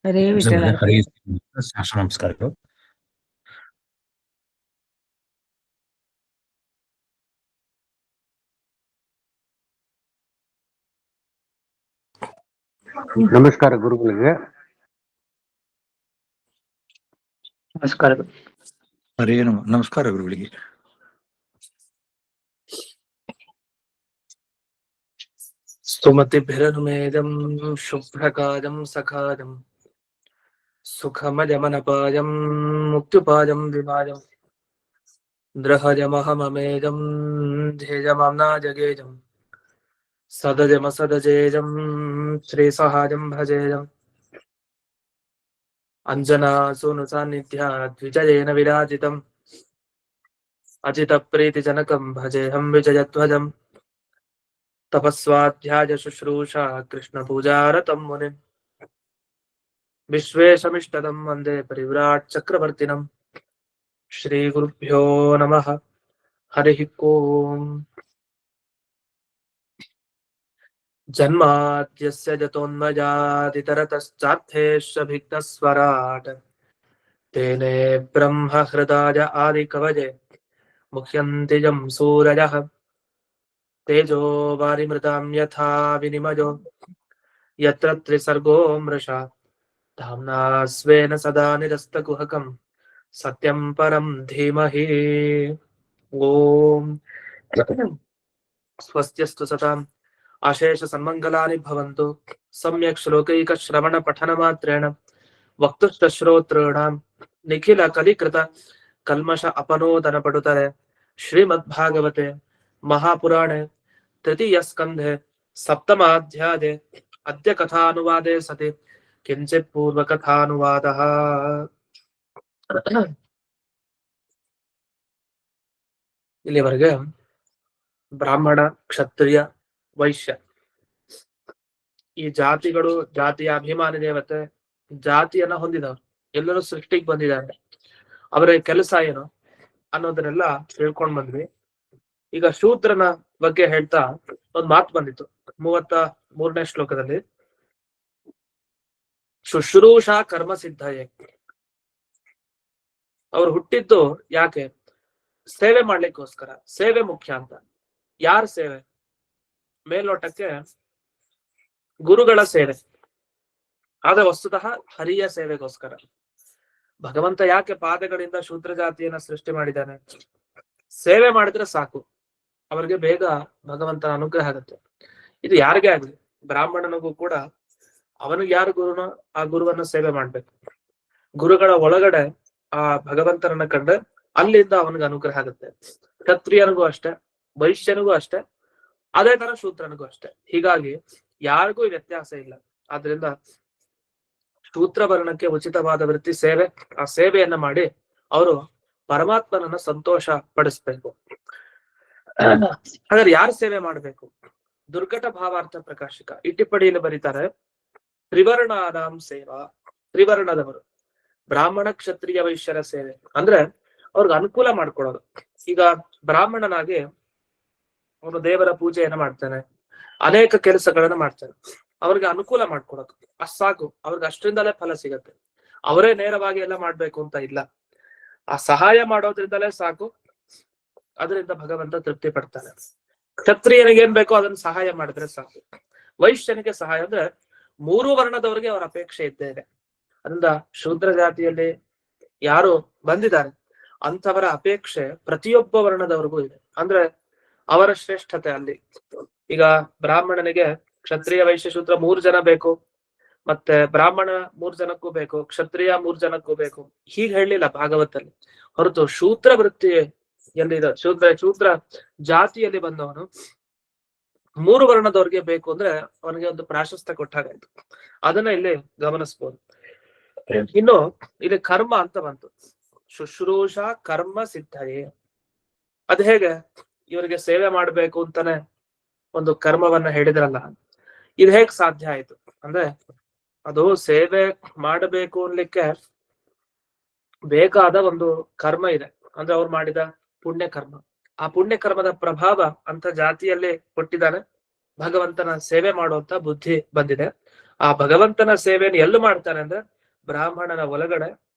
ಹರೇ ವಿಠಲ. ಹರೇ ಶಾಸ್ತ್ರ ನಮಸ್ಕಾರಗಳು. ನಮಸ್ಕಾರ ಗುರುಗಳಿಗೆ. ನಮಸ್ಕಾರ. ಹರೇ ನಮಸ್ಕಾರ ಗುರುಗಳಿಗೆ. ಸ್ತುಮತಿಭಿರನುಮೇದಂ ಶುಭ್ರಕಾಜಂ ಸಖಾಜಂ ಸುಖಮಜಮನಪಾಜಂ ಮುಕ್ತಿಪಾಜಂ ವಿಮಾಜಂ ದ್ರಹಜಮಹಮಮೇಜಂ ಧ್ಯೇಜಮಾಮ್ನಾಜಗೇಜಂ ಸದಜಮಸದಜೇಜಂ ಶ್ರೀಸಹಾಜಂ ಭಜೇಜಂ ಅಂಜನಾಸೂನು ಸಾನ್ನಿಧ್ಯ ದ್ವಿಜಯೇನ ವಿರಾಜಿತಂ ಅಜಿತಪ್ರೀತಿಜನಕಂ ಭಜೇಹಂ ವಿಜಯಧ್ವಜಂ ತಪಸ್ವಾಧ್ಯಾಯ ಶುಶ್ರೂಷಾ ಕೃಷ್ಣ ಪೂಜಾರತಂ ಮುನಿಂ ವಿಶ್ವೇಶಮಿಷ್ಟದಂ ವಂದೇ ಪರಿವ್ರಾಟ್ ಚಕ್ರವರ್ತಿನಂ. ಶ್ರೀ ಗುರುಭ್ಯೋ ನಮಃ. ಹರಿ ಓಂ. ಜನ್ಮಾದ್ಯಸ್ಯ ಜತೋನ್ಮಜಾದಿತರತಶ್ಚಾರ್ಥೇಷ್ವಭಿಘ್ನಸ್ವರಾಟ್ ತೇನೇ ಬ್ರಹ್ಮ ಹೃದಯ ಆದಿಕವಜೆ ಮುಹ್ಯಂತಿ ಯಂ ಸೂರಯಃ ತೇಜೋ ವಾರಿಮೃತಾಂ ಯಥಾ ವಿನಿಮಯೋ ಯತ್ರ ತ್ರಿಸರ್ಗೋ ಮೃಷಾ ಧಾಮ್ನಾ ಸ್ವೇನ ಸದಾ ನಿರಸ್ತಕುಹಕಂ ಸತ್ಯಂ ಪರಂ ಧೀಮಹಿ. ಓಂ ಸ್ವಸ್ತ್ಯಸ್ತು ಸತಾಂ ಅಶೇಷ ಸನ್ಮಂಗಲಾನಿ ಭವಂತು. ಸಮ್ಯಕ್ ಶ್ಲೋಕೈಕ ಶ್ರವಣ ಪಠನ ಮಾತ್ರೇಣ ವಕ್ತುಶ್ಚ ಶ್ರೋತॄಣಾಂ ನಿಖಿಲ ಕಲಿಕೃತ ಕಲ್ಮಷ ಅಪನೋದನ ಪಡುತರೆ ಶ್ರೀಮದ್ಭಾಗವತೆ ಮಹಾಪುರಾಣೆ ತೃತೀಯ ಸ್ಕಂಧೆ ಸಪ್ತಮಾಧ್ಯಾಯೇ ಅದ್ಯ ಕಥಾನುವಾದೆ ಸತಿ ಕಿಂಚಿತ್ ಪೂರ್ವ ಕಥಾನುವಾದಃ. ಇಲ್ಲಿವರೆಗೆ ಬ್ರಾಹ್ಮಣ, ಕ್ಷತ್ರಿಯ, ವೈಶ್ಯ ಈ ಜಾತಿಗಳು, ಜಾತಿಯ ಅಭಿಮಾನಿ ದೇವತೆ, ಜಾತಿಯನ್ನ ಹೊಂದಿದವರು ಎಲ್ಲರೂ ಸೃಷ್ಟಿಗೆ ಬಂದಿದ್ದಾರೆ. ಅವರ ಕೆಲಸ ಏನು ಅನ್ನೋದನ್ನೆಲ್ಲ ತಿಳ್ಕೊಂಡ್ ಬಂದ್ವಿ. ಈಗ ಶೂದ್ರನ ಬಗ್ಗೆ ಹೇಳ್ತಾ ಒಂದ್ ಮಾತು ಬಂದಿತ್ತು 33ನೇ ಶ್ಲೋಕದಲ್ಲಿ. ಶುಶ್ರೂಷಾ ಕರ್ಮ ಸಿದ್ಧಯೇ. ಅವ್ರು ಹುಟ್ಟಿದ್ದು ಯಾಕೆ? ಸೇವೆ ಮಾಡ್ಲಿಕ್ಕೋಸ್ಕರ. ಸೇವೆ ಮುಖ್ಯ ಅಂತ. ಯಾರ ಸೇವೆ? ಮೇಲ್ನೋಟಕ್ಕೆ ಗುರುಗಳ ಸೇವೆ, ಆದ್ರೆ ವಸ್ತುತಃ ಹರಿಯ ಸೇವೆಗೋಸ್ಕರ. ಭಗವಂತ ಯಾಕೆ ಪಾದಗಳಿಂದ ಶೂದ್ರ ಜಾತಿಯನ್ನ ಸೃಷ್ಟಿ ಮಾಡಿದ್ದಾನೆ? ಸೇವೆ ಮಾಡಿದ್ರೆ ಸಾಕು, ಅವರಿಗೆ ಬೇಗ ಭಗವಂತನ ಅನುಗ್ರಹ ಆಗುತ್ತೆ. ಇದು ಯಾರಿಗೇ ಆಗ್ಲಿ, ಬ್ರಾಹ್ಮಣನಿಗೂ ಕೂಡ ಅವನಿಗೆ ಯಾರು ಗುರುನೋ ಆ ಗುರುವನ್ನ ಸೇವೆ ಮಾಡ್ಬೇಕು. ಗುರುಗಳ ಒಳಗಡೆ ಆ ಭಗವಂತನನ್ನ ಕಂಡ್ರೆ ಅಲ್ಲಿಂದ ಅವನಿಗೆ ಅನುಗ್ರಹ ಆಗುತ್ತೆ. ಕ್ಷತ್ರಿಯನಿಗೂ ಅಷ್ಟೇ, ವೈಶ್ಯನಿಗೂ ಅಷ್ಟೇ, ಅದೇ ತರ ಶೂದ್ರನಿಗೂ ಅಷ್ಟೇ. ಹೀಗಾಗಿ ಯಾರಿಗೂ ವ್ಯತ್ಯಾಸ ಇಲ್ಲ. ಆದ್ರಿಂದ ಶೂದ್ರ ವರ್ಣಕ್ಕೆ ಉಚಿತವಾದ ವೃತ್ತಿ ಸೇವೆ. ಆ ಸೇವೆಯನ್ನ ಮಾಡಿ ಅವರು ಪರಮಾತ್ಮನನ್ನ ಸಂತೋಷ ಪಡಿಸ್ಬೇಕು. ಹಾಗಾದ್ರೆ ಯಾರು ಸೇವೆ ಮಾಡ್ಬೇಕು? ದುರ್ಘಟ ಭಾವಾರ್ಥ ಪ್ರಕಾಶಿಕ ಈ ಟಿಪ್ಪಣಿಯಲ್ಲಿ ಬರೀತಾರೆ, ತ್ರಿವರ್ಣಾನಾಂ ಸೇವಾ. ತ್ರಿವರ್ಣದವರು ಬ್ರಾಹ್ಮಣ, ಕ್ಷತ್ರಿಯ, ವೈಶ್ಯರ ಸೇವೆ ಅಂದ್ರೆ ಅವ್ರಿಗೆ ಅನುಕೂಲ ಮಾಡ್ಕೊಡೋದು. ಈಗ ಬ್ರಾಹ್ಮಣನಾಗಿ ಅವನು ದೇವರ ಪೂಜೆಯನ್ನ ಮಾಡ್ತಾನೆ, ಅನೇಕ ಕೆಲಸಗಳನ್ನ ಮಾಡ್ತಾನೆ. ಅವ್ರಿಗೆ ಅನುಕೂಲ ಮಾಡ್ಕೊಡೋದು ಅಷ್ಟ್ ಸಾಕು. ಅವ್ರಿಗೆ ಅಷ್ಟರಿಂದಲೇ ಫಲ ಸಿಗತ್ತೆ. ಅವರೇ ನೇರವಾಗಿ ಎಲ್ಲ ಮಾಡ್ಬೇಕು ಅಂತ ಇಲ್ಲ. ಆ ಸಹಾಯ ಮಾಡೋದ್ರಿಂದಲೇ ಸಾಕು, ಅದರಿಂದ ಭಗವಂತ ತೃಪ್ತಿ ಪಡ್ತಾನೆ. ಕ್ಷತ್ರಿಯನಿಗೆ ಏನ್ ಬೇಕೋ ಅದನ್ನ ಸಹಾಯ ಮಾಡಿದ್ರೆ ಸಾಕು. ವೈಶ್ಯನಿಗೆ ಸಹಾಯ ಅಂದ್ರೆ 3 ವರ್ಣದವರಿಗೆ ಅವರ ಅಪೇಕ್ಷೆ ಇದ್ದೇ ಇದೆ. ಅದರಿಂದ ಶೂದ್ರ ಜಾತಿಯಲ್ಲಿ ಯಾರು ಬಂದಿದ್ದಾರೆ ಅಂಥವರ ಅಪೇಕ್ಷೆ ಪ್ರತಿಯೊಬ್ಬ ವರ್ಣದವರಿಗೂ ಇದೆ. ಅಂದ್ರೆ ಅವರ ಶ್ರೇಷ್ಠತೆ ಅಲ್ಲಿ. ಈಗ ಬ್ರಾಹ್ಮಣನಿಗೆ ಕ್ಷತ್ರಿಯ, ವೈಶ್ಯ, ಶೂದ್ರ 3 ಜನ ಬೇಕು, ಮತ್ತೆ ಬ್ರಾಹ್ಮಣ 3 ಜನಕ್ಕೂ ಬೇಕು, ಕ್ಷತ್ರಿಯ 3 ಜನಕ್ಕೂ ಬೇಕು, ಹೀಗೆ ಹೇಳಲಿಲ್ಲ ಭಾಗವತಲ್ಲಿ. ಹೊರತು ಶೂದ್ರ ವೃತ್ತಿ ಎಲ್ಲಿದೆ, ಶೂದ್ರ ಜಾತಿಯಲ್ಲಿ ಬಂದವನು 3 ವರ್ಣದವ್ರಿಗೆ ಬೇಕು ಅಂದ್ರೆ ಅವನಿಗೆ ಒಂದು ಪ್ರಾಶಸ್ತ್ಯ ಕೊಟ್ಟಾಗಾಯ್ತು. ಅದನ್ನ ಇಲ್ಲಿ ಗಮನಿಸ್ಬೋದು. ಇನ್ನು ಇಲ್ಲಿ ಕರ್ಮ ಅಂತ ಬಂತು. ಶುಶ್ರೂಷಾ ಕರ್ಮ ಸಿದ್ಧಯೇ. ಅದ್ ಹೇಗೆ? ಇವರಿಗೆ ಸೇವೆ ಮಾಡ್ಬೇಕು ಅಂತಾನೆ ಒಂದು ಕರ್ಮವನ್ನ ಹೇಳಿದ್ರಲ್ಲ, ಇದು ಹೇಗ್ ಸಾಧ್ಯ ಆಯ್ತು ಅಂದ್ರೆ, ಅದು ಸೇವೆ ಮಾಡಬೇಕು ಅನ್ಲಿಕ್ಕೆ ಬೇಕಾದ ಒಂದು ಕರ್ಮ ಇದೆ. ಅಂದ್ರೆ ಅವ್ರು ಮಾಡಿದ ಪುಣ್ಯ ಕರ್ಮ. ಆ ಪುಣ್ಯ ಕರ್ಮದ ಪ್ರಭಾವ ಅಂತ ಜಾತಿಯಲ್ಲಿ ಕೊಟ್ಟಿದ್ದಾನೆ. ಭಗವಂತನ ಸೇವೆ ಮಾಡುವಂತ ಬುದ್ಧಿ ಬಂದಿದೆ. ಆ ಭಗವಂತನ ಸೇವೆಯನ್ನು ಎಲ್ಲಿ ಮಾಡ್ತಾನೆ ಅಂದ್ರೆ ಬ್ರಾಹ್ಮಣನ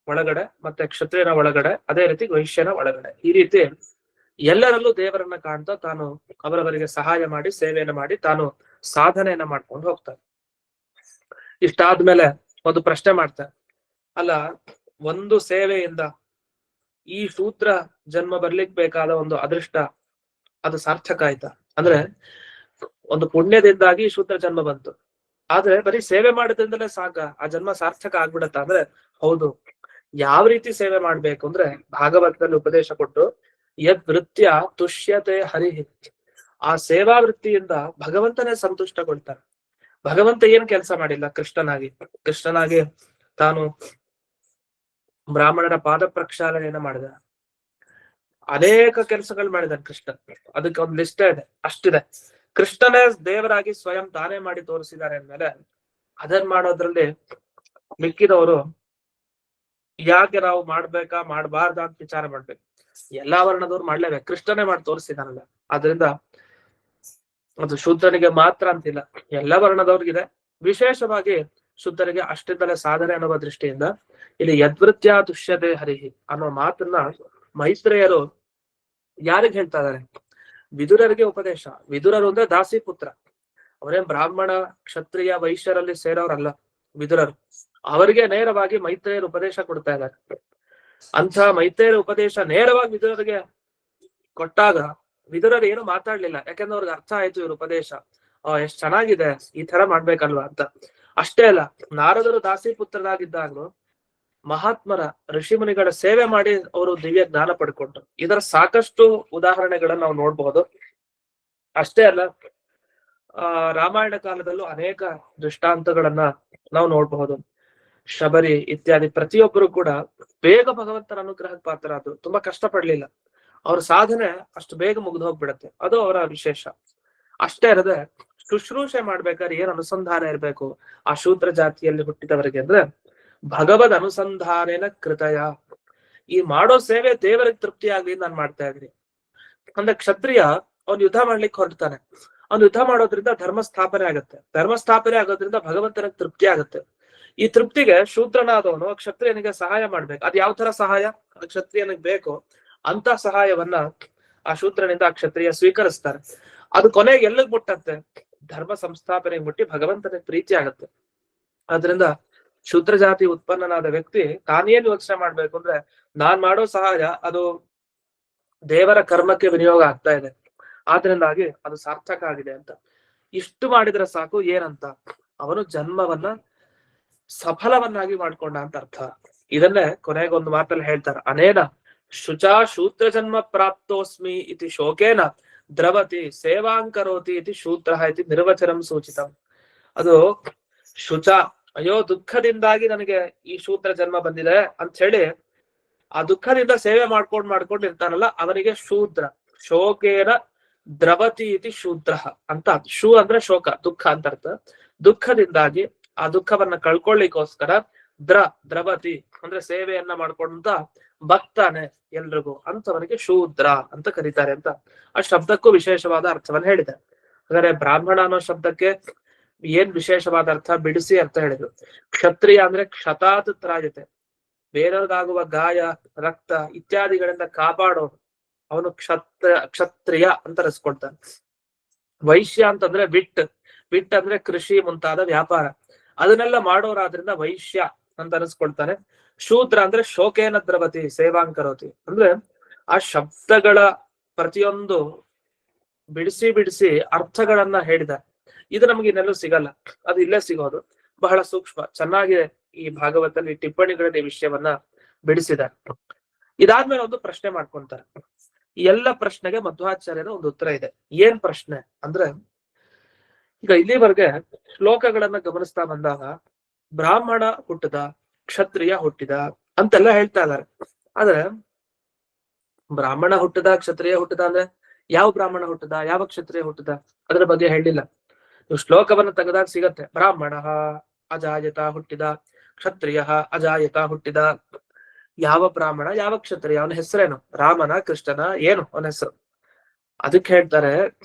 ಒಳಗಡೆ ಮತ್ತೆ ಕ್ಷತ್ರಿಯನ ಒಳಗಡೆ, ಅದೇ ರೀತಿ ವೈಶ್ಯನ ಒಳಗಡೆ. ಈ ರೀತಿ ಎಲ್ಲರಲ್ಲೂ ದೇವರನ್ನ ಕಾಣ್ತಾ ತಾನು ಅವರವರಿಗೆ ಸಹಾಯ ಮಾಡಿ ಸೇವೆಯನ್ನು ಮಾಡಿ ತಾನು ಸಾಧನೆಯನ್ನ ಮಾಡ್ಕೊಂಡು ಹೋಗ್ತಾನೆ. ಇಷ್ಟಾದ್ಮೇಲೆ ಒಂದು ಪ್ರಶ್ನೆ ಮಾಡ್ತಾನೆ, ಅಲ್ಲ, ಒಂದು ಸೇವೆಯಿಂದ ಈ ಶೂದ್ರ ಜನ್ಮ ಬರ್ಲಿಕ್ ಬೇಕಾದ ಒಂದು ಅದೃಷ್ಟ ಅದು ಸಾರ್ಥಕ ಆಯ್ತಾ? ಅಂದ್ರೆ ಒಂದು ಪುಣ್ಯದಿಂದಾಗಿ ಶೂದ್ರ ಜನ್ಮ ಬಂತು, ಆದ್ರೆ ಬರೀ ಸೇವೆ ಮಾಡೋದ್ರಿಂದಲೇ ಸಾಕ ಆ ಜನ್ಮ ಸಾರ್ಥಕ ಆಗ್ಬಿಡತ್ತ ಅಂದ್ರೆ ಹೌದು. ಯಾವ ರೀತಿ ಸೇವೆ ಮಾಡ್ಬೇಕು ಅಂದ್ರೆ ಭಾಗವತದಲ್ಲಿ ಉಪದೇಶ ಕೊಟ್ಟು ಯದ್ ವೃತ್ಯ ತುಷ್ಯತೆ ಹರಿಹಿ, ಆ ಸೇವಾ ವೃತ್ತಿಯಿಂದ ಭಗವಂತನೇ ಸಂತುಷ್ಟಗೊಳ್ತಾನೆ. ಭಗವಂತ ಏನ್ ಕೆಲಸ ಮಾಡಿಲ್ಲ, ಕೃಷ್ಣನಾಗಿ ತಾನು ಬ್ರಾಹ್ಮಣರ ಪಾದ ಪ್ರಕ್ಷಾಲನೆಯನ್ನ ಮಾಡಿದ, ಅನೇಕ ಕೆಲಸಗಳು ಮಾಡಿದಾನೆ ಕೃಷ್ಣ. ಅದಕ್ಕೆ ಒಂದು ಲಿಸ್ಟ್ ಇದೆ, ಅಷ್ಟಿದೆ. ಕೃಷ್ಣನೇ ದೇವರಾಗಿ ಸ್ವಯಂ ತಾನೇ ಮಾಡಿ ತೋರಿಸಿದ್ದಾರೆ ಅಂದ್ಮೇಲೆ ಅದನ್ ಮಾಡೋದ್ರಲ್ಲಿ ಮಿಕ್ಕಿದವರು ಯಾಕೆ ನಾವು ಮಾಡ್ಬೇಕಾ ಮಾಡ್ಬಾರ್ದ ಅಂತ ವಿಚಾರ ಮಾಡ್ಬೇಕು. ಎಲ್ಲಾ ವರ್ಣದವ್ರು ಮಾಡ್ಲೇಬೇಕು, ಕೃಷ್ಣನೇ ಮಾಡಿ ತೋರಿಸಿದಾನಲ್ಲ. ಆದ್ರಿಂದ ಅದು ಶುದ್ಧನಿಗೆ ಮಾತ್ರ ಅಂತಿಲ್ಲ, ಎಲ್ಲ ವರ್ಣದವ್ರಿಗಿದೆ. ವಿಶೇಷವಾಗಿ ಶುದ್ಧರಿಗೆ ಅಷ್ಟಿದ್ದಲೇ ಸಾಧನೆ ಅನ್ನುವ ದೃಷ್ಟಿಯಿಂದ ಇಲ್ಲಿ ಯದ್ವೃತ್ಯ ತುಷ್ಯತೆ ಹರಿಹಿ ಅನ್ನೋ ಮಾತನ್ನ ಮೈತ್ರೇಯರು ಯಾರಿಗೆ ಹೇಳ್ತಾ ಇದಾರೆ? ವಿದುರರಿಗೆ ಉಪದೇಶ. ವಿದುರರು ಅಂದ್ರೆ ದಾಸಿ ಪುತ್ರ, ಅವರೇನ್ ಬ್ರಾಹ್ಮಣ ಕ್ಷತ್ರಿಯ ವೈಶ್ಯರಲ್ಲಿ ಸೇರೋರಲ್ಲ ವಿದುರರು. ಅವರಿಗೆ ನೇರವಾಗಿ ಮೈತ್ರೇಯರು ಉಪದೇಶ ಕೊಡ್ತಾ ಇದ್ದಾರೆ. ಅಂತ ಮೈತ್ರೇಯರ ಉಪದೇಶ ನೇರವಾಗಿ ವಿದುರರಿಗೆ ಕೊಟ್ಟಾಗ ವಿದುರರು ಏನು ಮಾತಾಡ್ಲಿಲ್ಲ, ಯಾಕಂದ್ರೆ ಅವ್ರಿಗೆ ಅರ್ಥ ಆಯ್ತು ಇವ್ರ ಉಪದೇಶ ಎಷ್ಟ್ ಚೆನ್ನಾಗಿದೆ, ಈ ತರ ಮಾಡ್ಬೇಕಲ್ವಾ ಅಂತ. ಅಷ್ಟೇ ಅಲ್ಲ, ನಾರದರು ದಾಸಿ ಪುತ್ರರಾಗಿದ್ದಾಗಲೂ ಮಹಾತ್ಮರ ಋಷಿ ಮುನಿಗಳ ಸೇವೆ ಮಾಡಿ ಅವರು ದಿವ್ಯ ಜ್ಞಾನ ಪಡ್ಕೊಂಡ್ರು. ಇದರ ಸಾಕಷ್ಟು ಉದಾಹರಣೆಗಳನ್ನ ನಾವು ನೋಡ್ಬಹುದು. ಅಷ್ಟೇ ಅಲ್ಲ, ರಾಮಾಯಣ ಕಾಲದಲ್ಲೂ ಅನೇಕ ದೃಷ್ಟಾಂತಗಳನ್ನ ನಾವು ನೋಡಬಹುದು. ಶಬರಿ ಇತ್ಯಾದಿ ಪ್ರತಿಯೊಬ್ಬರು ಕೂಡ ಬೇಗ ಭಗವಂತನ ಅನುಗ್ರಹಕ್ಕೆ ಪಾತ್ರರಾದ್ರು, ತುಂಬಾ ಕಷ್ಟ ಪಡ್ಲಿಲ್ಲ. ಅವ್ರ ಸಾಧನೆ ಅಷ್ಟು ಬೇಗ ಮುಗಿದು ಹೋಗ್ಬಿಡತ್ತೆ, ಅದು ಅವರ ವಿಶೇಷ. ಅಷ್ಟೇ ಅಲ್ಲದೆ ಶುಶ್ರೂಷೆ ಮಾಡ್ಬೇಕಾದ್ರೆ ಏನ್ ಅನುಸಂಧಾನ ಇರ್ಬೇಕು ಆ ಶೂದ್ರ ಜಾತಿಯಲ್ಲಿ ಹುಟ್ಟಿದವರಿಗೆ ಅಂದ್ರೆ ಭಗವದ್ ಅನುಸಂಧಾನೇನ ಕೃತಯ. ಈ ಮಾಡೋ ಸೇವೆ ದೇವರಿಗೆ ತೃಪ್ತಿ ಆಗ್ಲಿ ನಾನ್ ಮಾಡ್ತಾ ಇದ್ದೀನಿ ಅಂದ್ರೆ ಕ್ಷತ್ರಿಯ ಅವ್ನು ಯುದ್ಧ ಮಾಡ್ಲಿಕ್ಕೆ ಹೊರಡ್ತಾನೆ. ಅವ್ನು ಯುದ್ಧ ಮಾಡೋದ್ರಿಂದ ಧರ್ಮ ಸ್ಥಾಪನೆ ಆಗುತ್ತೆ, ಧರ್ಮ ಸ್ಥಾಪನೆ ಆಗೋದ್ರಿಂದ ಭಗವಂತನಿಗೆ ತೃಪ್ತಿ ಆಗುತ್ತೆ. ಈ ತೃಪ್ತಿಗೆ ಶೂದ್ರನಾದವನು ಕ್ಷತ್ರಿಯನಿಗೆ ಸಹಾಯ ಮಾಡ್ಬೇಕು. ಅದ್ ಯಾವ ತರ ಸಹಾಯ ಕ್ಷತ್ರಿಯನಿಗೆ ಬೇಕು ಅಂತ ಸಹಾಯವನ್ನ ಆ ಶೂದ್ರನಿಂದ ಆ ಕ್ಷತ್ರಿಯ ಸ್ವೀಕರಿಸ್ತಾರೆ. ಅದು ಕೊನೆಗೆ ಎಲ್ಲಿಗೆ ಮುಟ್ಟತ್ತೆ? ಧರ್ಮ ಸಂಸ್ಥಾಪನೆಗೆ ಮುಟ್ಟಿ ಭಗವಂತನಿಗೆ ಪ್ರೀತಿ ಆಗತ್ತೆ. ಆದ್ರಿಂದ ಶೂದ್ರ ಜಾತಿ ಉತ್ಪನ್ನನಾದ ವ್ಯಕ್ತಿ ತಾನೇನ್ ಯೋಚನೆ ಮಾಡ್ಬೇಕು ಅಂದ್ರೆ ನಾನ್ ಮಾಡೋ ಸಹಾಯ ಅದು ದೇವರ ಕರ್ಮಕ್ಕೆ ವಿನಿಯೋಗ ಆಗ್ತಾ ಇದೆ, ಆದ್ರಿಂದಾಗಿ ಅದು ಸಾರ್ಥಕ ಆಗಿದೆ ಅಂತ. ಇಷ್ಟು ಮಾಡಿದ್ರೆ ಸಾಕು. ಏನಂತ? ಅವನು ಜನ್ಮವನ್ನ ಸಫಲವನ್ನಾಗಿ ಮಾಡ್ಕೊಂಡ ಅಂತ ಅರ್ಥ. ಇದನ್ನೇ ಕೊನೆಗೊಂದು ಮಾತಲ್ಲಿ ಹೇಳ್ತಾರೆ, ಅನೇನ ಶುಚಾ ಶೂದ್ರ ಜನ್ಮ ಪ್ರಾಪ್ತೋಸ್ಮಿ ಇತಿ ಶೋಕೇನ ದ್ರವತಿ ಸೇವಾಂಕರೋತಿ ಇತಿ ಶೂದ್ರ ಇತಿ ನಿರ್ವಚನಂ ಸೂಚಿತಂ. ಅದು ಶುಚ, ಅಯ್ಯೋ ದುಃಖದಿಂದಾಗಿ ನನಗೆ ಈ ಶೂದ್ರ ಜನ್ಮ ಬಂದಿದೆ ಅಂತ ಹೇಳಿ ಆ ದುಃಖದಿಂದ ಸೇವೆ ಮಾಡ್ಕೊಂಡು ಇರ್ತಾನಲ್ಲ ಅವನಿಗೆ ಶೂದ್ರ. ಶೋಕೇನ ದ್ರವತಿ ಇತಿ ಶೂದ್ರ ಅಂತ. ಶೂ ಅಂದ್ರೆ ಶೋಕ, ದುಃಖ ಅಂತ ಅರ್ಥ. ದುಃಖದಿಂದಾಗಿ ಆ ದುಃಖವನ್ನ ಕಳ್ಕೊಳ್ಳಿಕ್ಕೋಸ್ಕರ ದ್ರವತಿ ಅಂದ್ರೆ ಸೇವೆಯನ್ನ ಮಾಡ್ಕೊಂಡ ಭಕ್ತಾನೆ ಎಲ್ರಿಗೂ ಅಂತವನಿಗೆ ಶೂದ್ರ ಅಂತ ಕರೀತಾರೆ ಅಂತ ಆ ಶಬ್ದಕ್ಕೂ ವಿಶೇಷವಾದ ಅರ್ಥವನ್ನ ಹೇಳಿದೆ. ಹಾಗಾದ್ರೆ ಬ್ರಾಹ್ಮಣ ಅನ್ನೋ ಶಬ್ದಕ್ಕೆ ಏನ್ ವಿಶೇಷವಾದ ಅರ್ಥ ಬಿಡಿಸಿ ಅರ್ಥ ಹೇಳಿದ್ರು. ಕ್ಷತ್ರಿಯ ಅಂದ್ರೆ ಕ್ಷತಾತ್ ತ್ರಾಯತೆ, ಬೇರೆಯವ್ರಿಗಾಗುವ ಗಾಯ ರಕ್ತ ಇತ್ಯಾದಿಗಳಿಂದ ಕಾಪಾಡೋನು, ಅವನು ಕ್ಷತ್ರಿಯ ಅಂತ ಅನಿಸ್ಕೊಳ್ತಾನೆ. ವೈಶ್ಯ ಅಂತಂದ್ರೆ ವಿಟ್ ಅಂದ್ರೆ ಕೃಷಿ ಮುಂತಾದ ವ್ಯಾಪಾರ, ಅದನ್ನೆಲ್ಲ ಮಾಡೋರಾದ್ರಿಂದ ವೈಶ್ಯ ಅಂತ ಅನಿಸ್ಕೊಳ್ತಾನೆ. ಶೂದ್ರ ಅಂದ್ರೆ ಶೋಕೇನ ದ್ರವತಿ ಸೇವಾಂಕರೋತಿ ಅಂದ್ರೆ ಆ ಶಬ್ದಗಳ ಪ್ರತಿಯೊಂದು ಬಿಡಿಸಿ ಅರ್ಥಗಳನ್ನ ಹೇಳಿದ. ಇದು ನಮ್ಗೆ ಇನ್ನೆಲ್ಲೂ ಸಿಗಲ್ಲ, ಅದು ಇಲ್ಲೇ ಸಿಗೋದು. ಬಹಳ ಸೂಕ್ಷ್ಮ, ಚೆನ್ನಾಗಿ ಈ ಭಾಗವತದಲ್ಲಿ ಟಿಪ್ಪಣಿಗಳಲ್ಲಿ ಈ ವಿಷಯವನ್ನ ಬಿಡಿಸಿದ್ದಾರೆ. ಇದಾದ್ಮೇಲೆ ಒಂದು ಪ್ರಶ್ನೆ ಮಾಡ್ಕೊಂತಾರೆ. ಈ ಎಲ್ಲ ಪ್ರಶ್ನೆಗೆ ಮಧ್ವಾಚಾರ್ಯರ ಒಂದು ಉತ್ತರ ಇದೆ. ಏನ್ ಪ್ರಶ್ನೆ ಅಂದ್ರೆ, ಈಗ ಇಲ್ಲಿವರೆಗೆ ಶ್ಲೋಕಗಳನ್ನ ಗಮನಿಸ್ತಾ ಬಂದಾಗ ಬ್ರಾಹ್ಮಣ ಹುಟ್ಟಿದ, ಕ್ಷತ್ರಿಯ ಹುಟ್ಟಿದ ಅಂತೆಲ್ಲ ಹೇಳ್ತಾ ಇದ್ದಾರೆ. ಆದ್ರೆ ಬ್ರಾಹ್ಮಣ ಹುಟ್ಟಿದ ಕ್ಷತ್ರಿಯ ಹುಟ್ಟಿದ ಅಂದ್ರೆ ಯಾವ ಬ್ರಾಹ್ಮಣ ಹುಟ್ಟಿದ ಯಾವ ಕ್ಷತ್ರಿಯ ಹುಟ್ಟಿದ ಅದ್ರ ಬಗ್ಗೆ ಹೇಳಿಲ್ಲ. ನೀವು ಶ್ಲೋಕವನ್ನ ತೆಗೆದಾಗ ಸಿಗತ್ತೆ, ಬ್ರಾಹ್ಮಣ ಅಜಾಯತ ಹುಟ್ಟಿದ, ಕ್ಷತ್ರಿಯ ಅಜಾಯತ ಹುಟ್ಟಿದ. ಯಾವ ಬ್ರಾಹ್ಮಣ ಯಾವ ಕ್ಷತ್ರಿಯ ಅವನ ಹೆಸರೇನು? ರಾಮನ ಕೃಷ್ಣನ ಏನು ಅವನ ಹೆಸರು? ಅದಕ್ಕೆ ಹೇಳ್ತಾರೆ